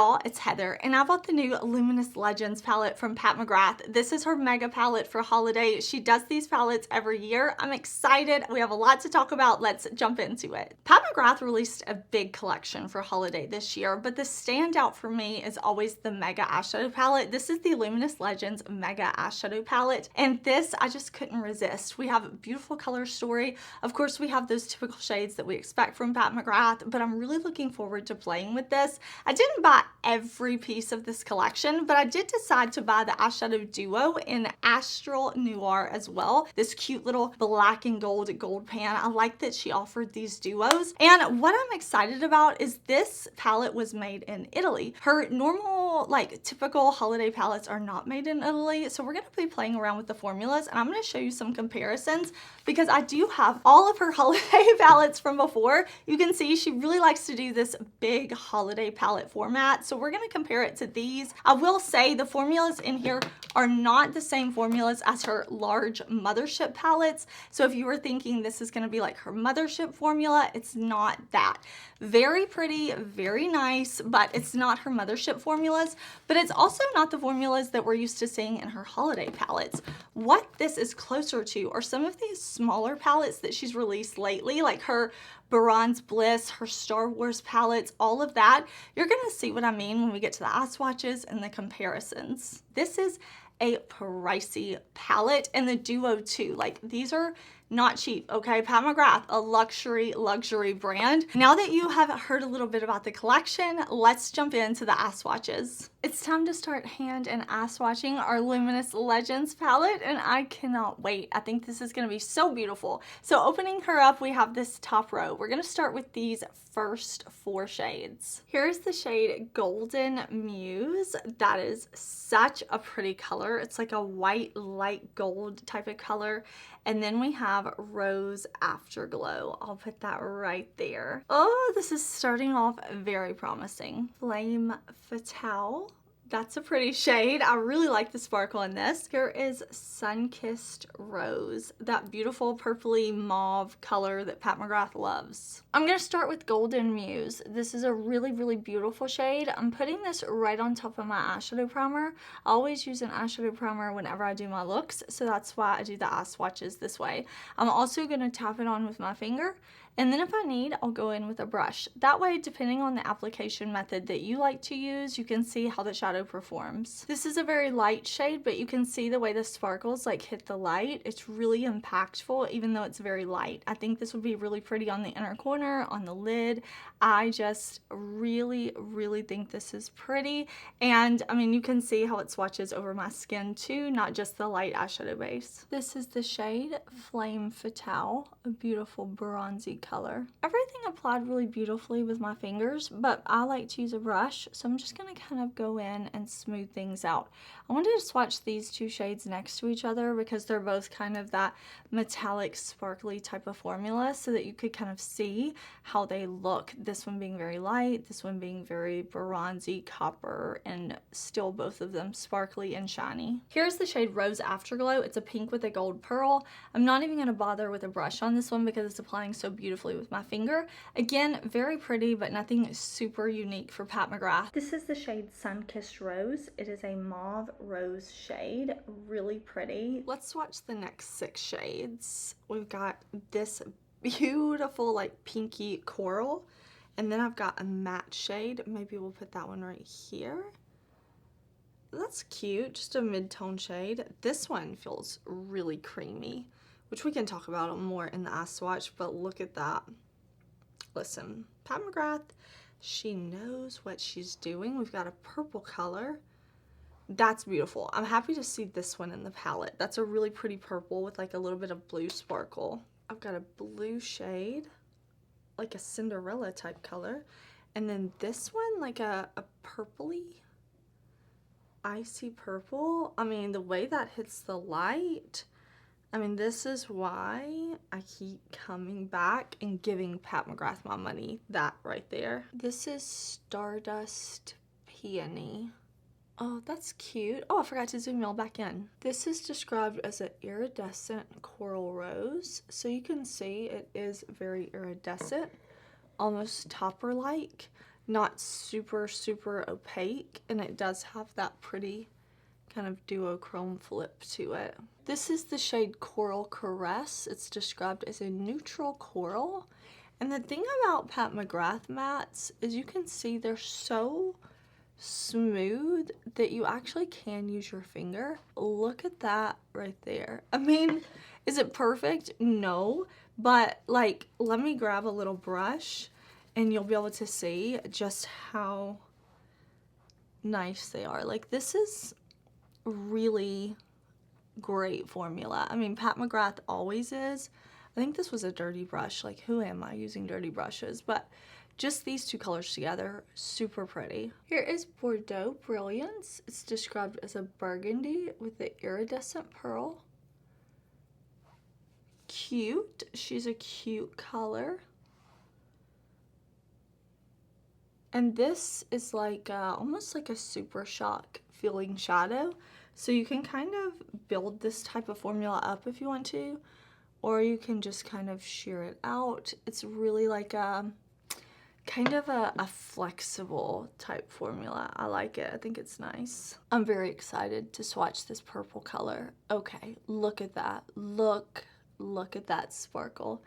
y'all, it's Heather, and I bought the new Luminous Legends palette from Pat McGrath. This is her mega palette for holiday. She does these palettes every year. I'm excited. We have a lot to talk about. Let's jump into it. Pat McGrath released a big collection for holiday this year, but the standout for me is always the mega eyeshadow palette. This is the Luminous Legends mega eyeshadow palette, and this I just couldn't resist. We have a beautiful color story. Of course, we have those typical shades that we expect from Pat McGrath, but I'm really looking forward to playing with this. I didn't buy every piece of this collection, but I did decide to buy the eyeshadow duo in Astral Noir as well. This cute little black and gold pan. I like that she offered these duos. And what I'm excited about is this palette was made in Italy. Her normal, like typical holiday palettes are not made in Italy. So we're going to be playing around with the formulas, and I'm going to show you some comparisons because I do have all of her holiday palettes from before. You can see she really likes to do this big holiday palette format, so we're going to compare it to these. I will say the formulas in here are not the same formulas as her large mothership palettes, so if you were thinking this is going to be like her mothership formula, it's not that. Very pretty, very nice, but it's not her mothership formulas, but it's also not the formulas that we're used to seeing in her holiday palettes. What this is closer to are some of these smaller palettes that she's released lately, like her Bronze Bliss, her Star Wars palettes, all of that. You're gonna see what I mean when we get to the eye swatches and the comparisons. This is a pricey palette, and the duo too. Like, these are not cheap, okay? Pat McGrath, a luxury brand. Now that you have heard a little bit about the collection, let's jump into the eye swatches. It's time to start hand and eye swatching our Luminous Legends palette, and I cannot wait. I think this is gonna be so beautiful. So opening her up, we have this top row. We're gonna start with these first 4 shades. Here's the shade Golden Muse. That is such a pretty color. It's like a white light gold type of color. And then we have Rose Afterglow. I'll put that right there. Oh, this is starting off very promising. Flame Fatale. That's a pretty shade. I really like the sparkle in this. Here is Sun-Kissed Rose, that beautiful purpley mauve color that Pat McGrath loves. I'm gonna start with Golden Muse. This is a really beautiful shade. I'm putting this right on top of my eyeshadow primer. I always use an eyeshadow primer whenever I do my looks, so that's why I do the eye swatches this way. I'm also gonna tap it on with my finger, and then if I need, I'll go in with a brush. That way, depending on the application method that you like to use, you can see how the shadow performs. This is a very light shade, but you can see the way the sparkles like hit the light. It's really impactful, even though it's very light. I think this would be really pretty on the inner corner, on the lid. I just really think this is pretty. And I mean, you can see how it swatches over my skin too, not just the light eyeshadow base. This is the shade Flame Fatale, a beautiful bronzy color. Everything applied really beautifully with my fingers, but I like to use a brush, so I'm just gonna kind of go in and smooth things out. I wanted to swatch these 2 shades next to each other because they're both kind of that metallic sparkly type of formula, so that you could kind of see how they look. This one being very light, this one being very bronzy copper, and still both of them sparkly and shiny. Here's the shade Rose Afterglow. It's a pink with a gold pearl. I'm not even gonna bother with a brush on this one because it's applying so beautifully with my finger. Again, very pretty, but nothing super unique for Pat McGrath. This is the shade Sun-Kissed Rose. It is a mauve rose shade, really pretty. Let's swatch the next 6 shades. We've got this beautiful like pinky coral, and then I've got a matte shade. Maybe we'll put that one right here. That's cute, just a mid-tone shade. This one feels really creamy, which we can talk about more in the eye swatch, but look at that. Listen, Pat McGrath, she knows what she's doing. We've got a purple color. That's beautiful. I'm happy to see this one in the palette. That's a really pretty purple with like a little bit of blue sparkle. I've got a blue shade, like a Cinderella type color. And then this one, like a purpley, icy purple. I mean, the way that hits the light, I mean, this is why I keep coming back and giving Pat McGrath my money. That right there. This is Stardust Peony. Oh, that's cute. Oh, I forgot to zoom y'all back in. This is described as an iridescent coral rose. So you can see it is very iridescent, almost topper-like. not super, super opaque, and it does have that pretty kind of duochrome flip to it. This is the shade Coral Caress. It's described as a neutral coral. And the thing about Pat McGrath mattes is you can see they're so smooth that you actually can use your finger. Look at that right there. I mean, is it perfect? No, but like, let me grab a little brush and you'll be able to see just how nice they are. Like, this is really great formula. I mean, Pat McGrath always is. I think this was a dirty brush. Like, who am I using dirty brushes? But just these two colors together, super pretty. Here is Bordeaux Brilliance. It's described as a burgundy with the iridescent pearl. Cute. She's a cute color. And this is like almost like a super shock feeling shadow. So you can kind of build this type of formula up if you want to, or you can just kind of sheer it out. It's really like a kind of a flexible type formula. I like it. I think it's nice. I'm very excited to swatch this purple color. Okay, look at that. Look at that sparkle.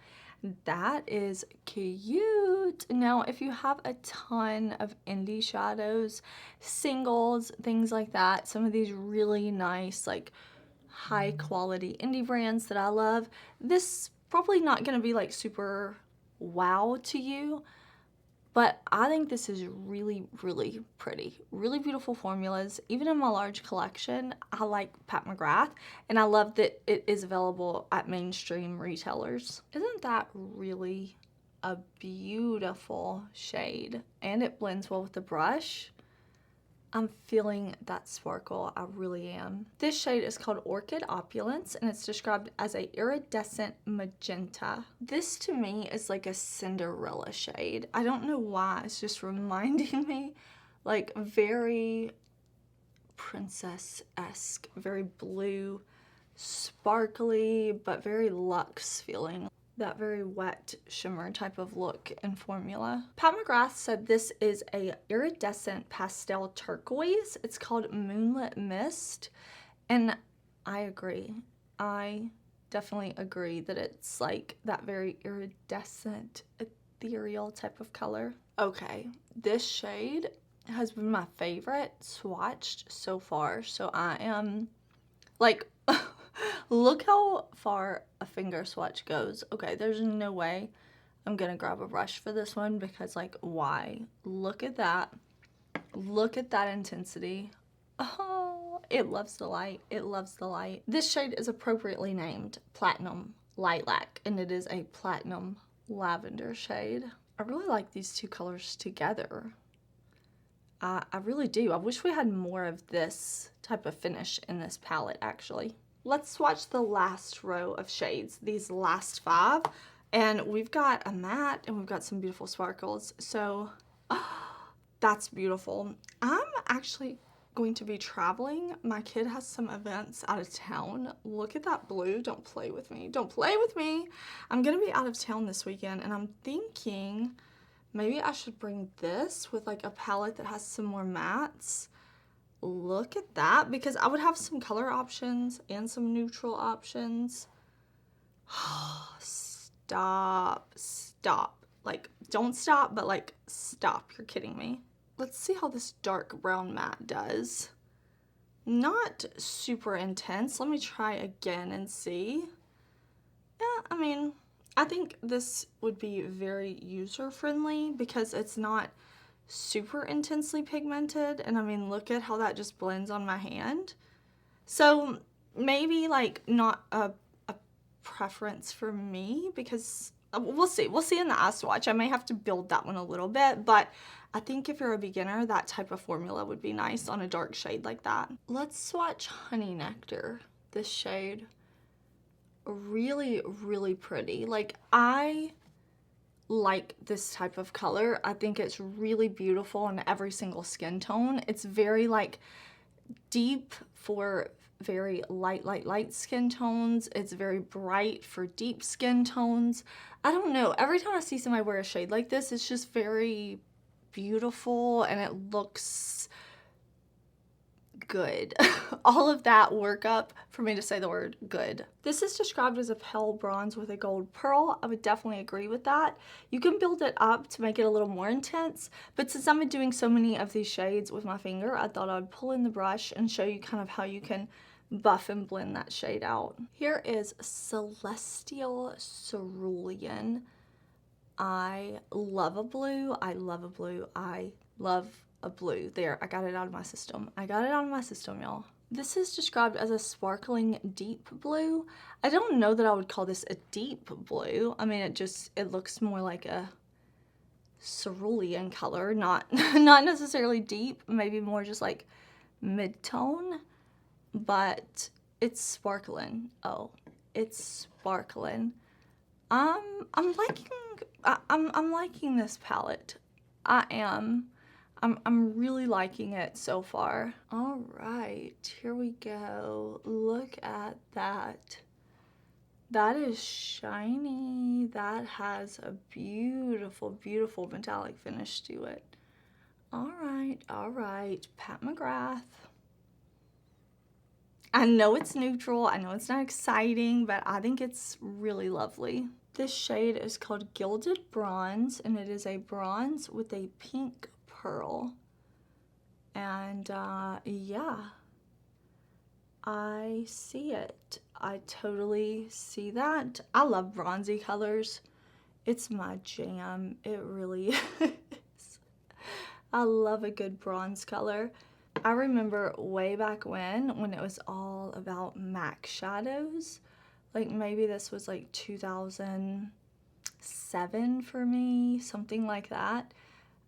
That is cute. Now, if you have a ton of indie shadows, singles, things like that, some of these really nice, like high quality indie brands that I love, this probably not gonna be like super wow to you, but I think this is really, really pretty. Really beautiful formulas. Even in my large collection, I like Pat McGrath, and I love that it is available at mainstream retailers. Isn't that really a beautiful shade? And it blends well with the brush. I'm feeling that sparkle, I really am. This shade is called Orchid Opulence, and it's described as a iridescent magenta. This to me is like a Cinderella shade. I don't know why, it's just reminding me like very princess-esque, very blue, sparkly, but very luxe feeling. That very wet shimmer type of look and formula. Pat McGrath said this is a iridescent pastel turquoise. It's called Moonlit Mist, and I agree. I definitely agree that it's like that very iridescent, ethereal type of color. Okay, this shade has been my favorite swatched so far, so I am like look how far a finger swatch goes. Okay, there's no way I'm gonna grab a brush for this one because, like, why? Look at that. Look at that intensity. Oh, it loves the light. It loves the light. This shade is appropriately named Platinum Lilac, and it is a platinum lavender shade. I really like these two colors together. I really do. I wish we had more of this type of finish in this palette, actually. Let's swatch the last row of shades, these last 5. And we've got a matte and we've got some beautiful sparkles. So that's beautiful. I'm actually going to be traveling. My kid has some events out of town. Look at that blue. Don't play with me. Don't play with me. I'm going to be out of town this weekend, and I'm thinking maybe I should bring this with like a palette that has some more mattes. Look at that, because I would have some color options and some neutral options. Stop. Like, don't stop, but like, stop. You're kidding me. Let's see how this dark brown matte does. Not super intense. Let me try again and see. Yeah, I mean, I think this would be very user-friendly because it's not super intensely pigmented, and I mean, look at how that just blends on my hand. So maybe like not a preference for me, because we'll see in the eye swatch. I may have to build that one a little bit, but I think if you're a beginner, that type of formula would be nice on a dark shade like that. Let's swatch Honey Nectar. This shade, really, really pretty. Like, I like this type of color. I think it's really beautiful in every single skin tone. It's very like deep for very light skin tones. It's very bright for deep skin tones. I don't know, every time I see somebody wear a shade like this, it's just very beautiful and it looks good. All of that work up for me to say the word good. This is described as a pale bronze with a gold pearl. I would definitely agree with that. You can build it up to make it a little more intense, but since I'm doing so many of these shades with my finger, I thought I'd pull in the brush and show you kind of how you can buff and blend that shade out. Here is Celestial Cerulean. I love a blue. I love a blue. I love a blue. There, I got it out of my system. I got it out of my system, y'all. This is described as a sparkling deep blue. I don't know that I would call this a deep blue. I mean, it looks more like a cerulean color, not necessarily deep, maybe more just like mid-tone, but it's sparkling. Oh, it's sparkling. I'm liking this palette. I am. I'm really liking it so far. All right, here we go. Look at that. That is shiny. That has a beautiful, beautiful metallic finish to it. All right, Pat McGrath. I know it's neutral. I know it's not exciting, but I think it's really lovely. This shade is called Gilded Bronze, and it is a bronze with a pink pearl. And yeah, I see it. I totally see that. I love bronzy colors. It's my jam. It really is. I love a good bronze color. I remember way back when it was all about MAC shadows. Like maybe this was like 2007 for me, something like that.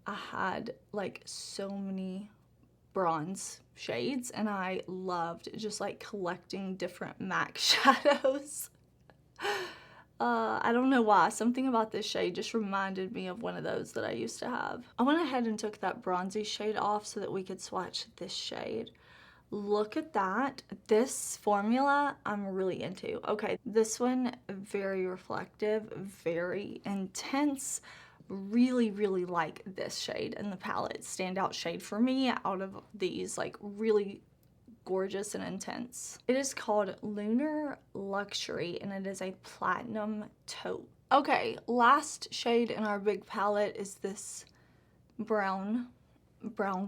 I had like so many bronze shades and I loved just like collecting different MAC shadows. I don't know why, something about this shade just reminded me of one of those that I used to have. I went ahead and took that bronzy shade off so that we could swatch this shade. Look at that. This formula I'm really into. Okay, this one, very reflective, very intense. Really, really like this shade in the palette. Standout shade for me out of these, like really gorgeous and intense. It is called Lunar Luxury and it is a platinum taupe. Okay, last shade in our big palette is this brown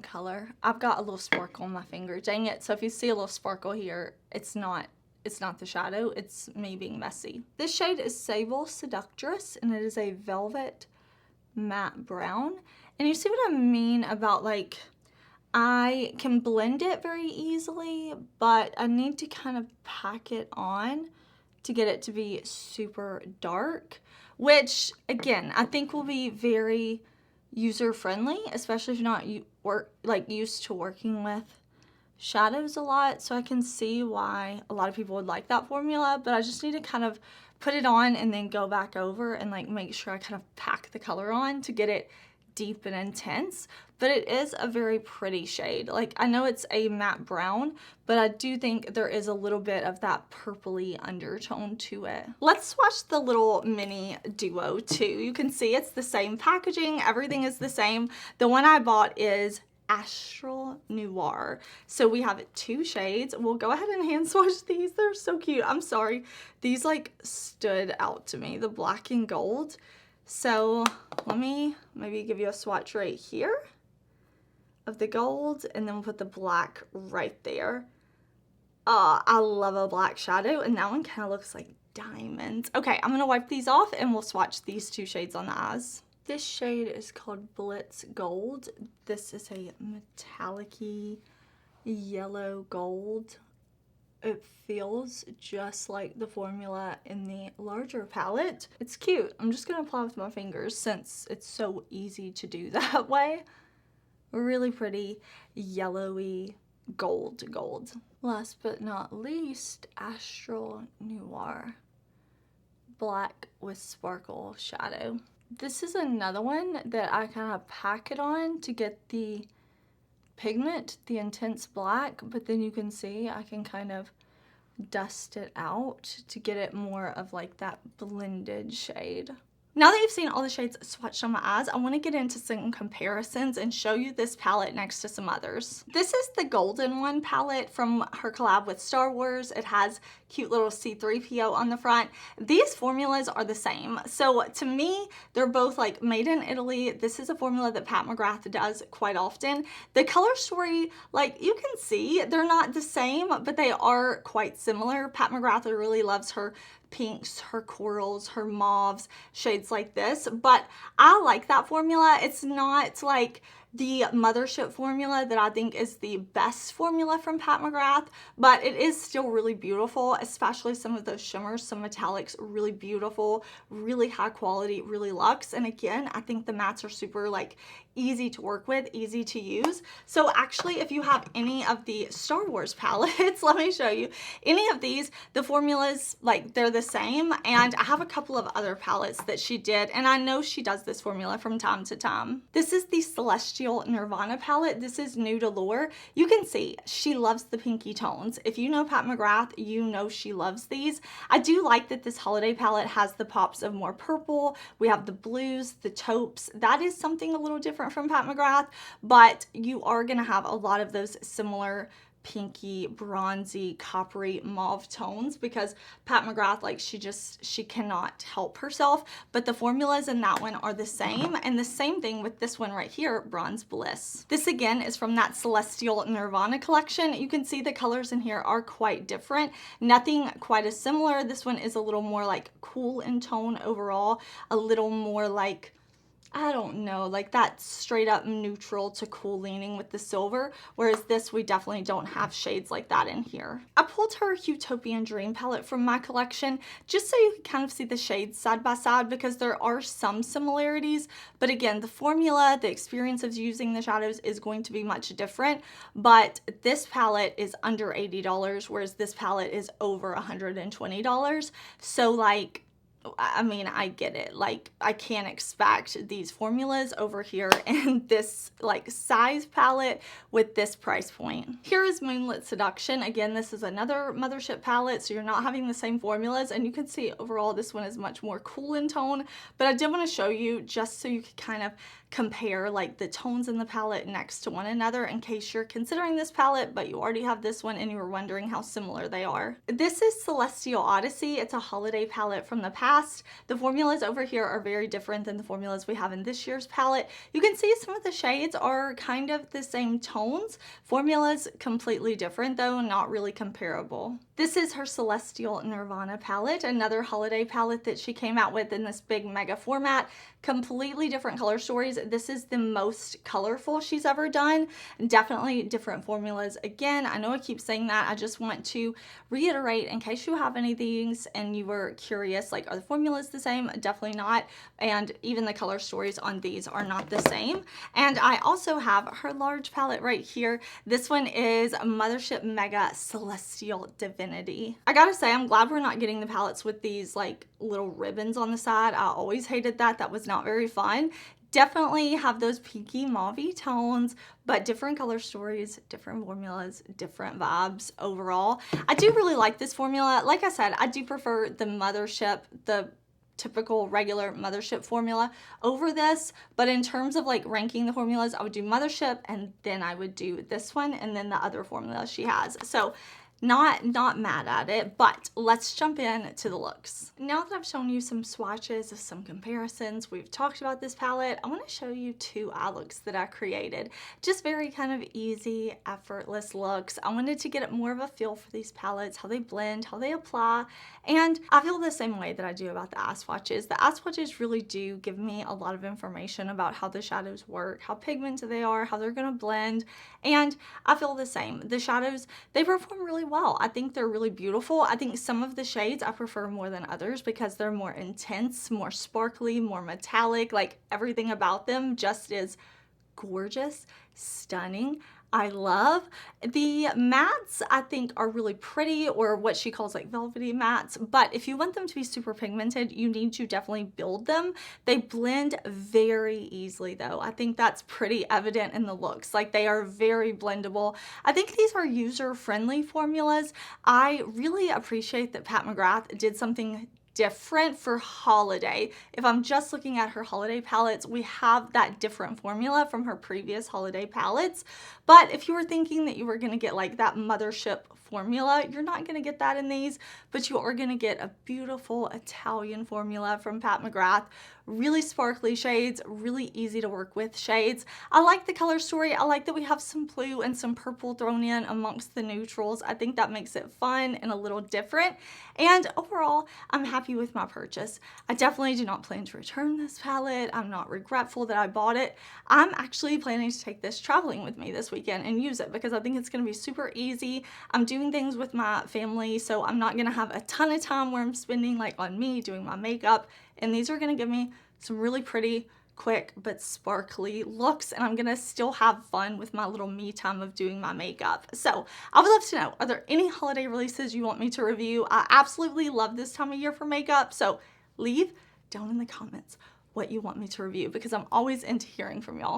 color. I've got a little sparkle on my finger, dang it. So if you see a little sparkle here, it's not the shadow, it's me being messy. This shade is Sable Seductress and it is a velvet matte brown. And you see what I mean about like, I can blend it very easily, but I need to kind of pack it on to get it to be super dark, which again, I think will be very user-friendly, especially if you're not used to working with shadows a lot. So I can see why a lot of people would like that formula, but I just need to kind of put it on and then go back over and like make sure I kind of pack the color on to get it deep and intense. But it is a very pretty shade. Like, I know it's a matte brown, but I do think there is a little bit of that purpley undertone to it. Let's swatch the little mini duo too. You can see it's the same packaging, everything is the same. The one I bought is Astral Noir. So we have two shades. We'll go ahead and hand swatch these. They're so cute. I'm sorry. These like stood out to me, the black and gold. So let me maybe give you a swatch right here of the gold, and then we'll put the black right there. I love a black shadow, and that one kind of looks like diamonds. Okay, I'm gonna wipe these off and we'll swatch these two shades on the eyes. This shade is called Blitz Gold. This is a metallic-y yellow gold. It feels just like the formula in the larger palette. It's cute. I'm just gonna apply with my fingers since it's so easy to do that way. Really pretty yellowy gold. Last but not least, Astral Noir. Black with sparkle shadow. This is another one that I kind of pack it on to get the pigment, the intense black, but then you can see I can kind of dust it out to get it more of like that blended shade. Now that you've seen all the shades swatched on my eyes, I want to get into some comparisons and show you this palette next to some others. This is the Golden One palette from her collab with Star Wars. It has cute little C3PO on the front. These formulas are the same. So to me, they're both like made in Italy. This is a formula that Pat McGrath does quite often. The color story, like you can see, they're not the same, but they are quite similar. Pat McGrath really loves her pinks, her corals, her mauves, shades like this, but I like that formula. It's not like the Mothership formula that I think is the best formula from Pat McGrath, but it is still really beautiful, especially some of those shimmers, some metallics, really beautiful, really high quality, really luxe. And again, I think the mattes are super like easy to work with, easy to use. So actually, if you have any of the Star Wars palettes, let me show you, any of these, the formulas, like they're the same. And I have a couple of other palettes that she did, and I know she does this formula from time to time. This is the Celestial Nirvana palette. This is new to Lure. You can see she loves the pinky tones. If you know Pat McGrath, you know she loves these. I do like that this holiday palette has the pops of more purple. We have the blues, the taupes. That is something a little different from Pat McGrath, but you are going to have a lot of those similar pinky, bronzy, coppery, mauve tones because Pat McGrath, like she cannot help herself, but the formulas in that one are the same, and the same thing with this one right here, Bronze Bliss. This again is from that Celestial Nirvana collection. You can see the colors in here are quite different, nothing quite as similar. This one is a little more like cool in tone overall, a little more like, I don't know, like that straight up neutral to cool leaning with the silver, whereas this, we definitely don't have shades like that in here. I pulled her Utopian Dream palette from my collection just so you can kind of see the shades side by side because there are some similarities, but again, the formula, the experience of using the shadows is going to be much different, but this palette is under $80, whereas this palette is over $120. So like, I mean, I get it. Like, I can't expect these formulas over here in this like size palette with this price point. Here is Moonlit Seduction. Again, this is another Mothership palette, so you're not having the same formulas, and you can see overall this one is much more cool in tone, but I did want to show you just so you could kind of compare like the tones in the palette next to one another in case you're considering this palette but you already have this one and you were wondering how similar they are. This is Celestial Odyssey. It's a holiday palette from the past. The formulas over here are very different than the formulas we have in this year's palette. You can see some of the shades are kind of the same tones. Formulas completely different though, not really comparable. This is her Celestial Nirvana palette, another holiday palette that she came out with in this big mega format. Completely different color stories. This is the most colorful she's ever done. Definitely different formulas. Again, I know I keep saying that. I just want to reiterate in case you have any of these and you were curious, like, are the formulas the same? Definitely not. And even the color stories on these are not the same. And I also have her large palette right here. This one is Mothership Mega Celestial Divinity. I gotta say, I'm glad we're not getting the palettes with these like little ribbons on the side. I always hated that. That was not very fun. Definitely have those pinky mauvey tones, but different color stories, different formulas, different vibes overall. I do really like this formula. Like I said, I do prefer the Mothership, the typical regular Mothership formula over this, but in terms of like ranking the formulas, I would do Mothership and then I would do this one and then the other formula she has. So not mad at it, but let's jump in to the looks. Now that I've shown you some swatches, some comparisons, we've talked about this palette, I want to show you two eye looks that I created. Just very kind of easy, effortless looks. I wanted to get more of a feel for these palettes, how they blend, how they apply, and I feel the same way that I do about the eye swatches. The eye swatches really do give me a lot of information about how the shadows work, how pigmented they are, how they're going to blend, and I feel the same. The shadows, they perform really well. I think they're really beautiful. I think some of the shades I prefer more than others because they're more intense, more sparkly, more metallic, like everything about them just is gorgeous, stunning. I love. The mattes I think are really pretty, or what she calls like velvety mattes, but if you want them to be super pigmented, you need to definitely build them. They blend very easily though. I think that's pretty evident in the looks. Like they are very blendable. I think these are user-friendly formulas. I really appreciate that Pat McGrath did something different for holiday. If I'm just looking at her holiday palettes, we have that different formula from her previous holiday palettes. But if you were thinking that you were going to get like that mothership formula, you're not going to get that in these, but you are going to get a beautiful Italian formula from Pat McGrath. Really sparkly shades, really easy to work with shades. I like the color story. I like that we have some blue and some purple thrown in amongst the neutrals. I think that makes it fun and a little different. And overall, I'm happy with my purchase. I definitely do not plan to return this palette. I'm not regretful that I bought it. I'm actually planning to take this traveling with me this weekend and use it because I think it's going to be super easy. I'm doing things with my family, so I'm not going to have a ton of time where I'm spending like on me doing my makeup. And these are going to give me some really pretty, quick, but sparkly looks, and I'm gonna still have fun with my little me time of doing my makeup. So I would love to know, are there any holiday releases you want me to review? I absolutely love this time of year for makeup, so leave down in the comments what you want me to review because I'm always into hearing from y'all.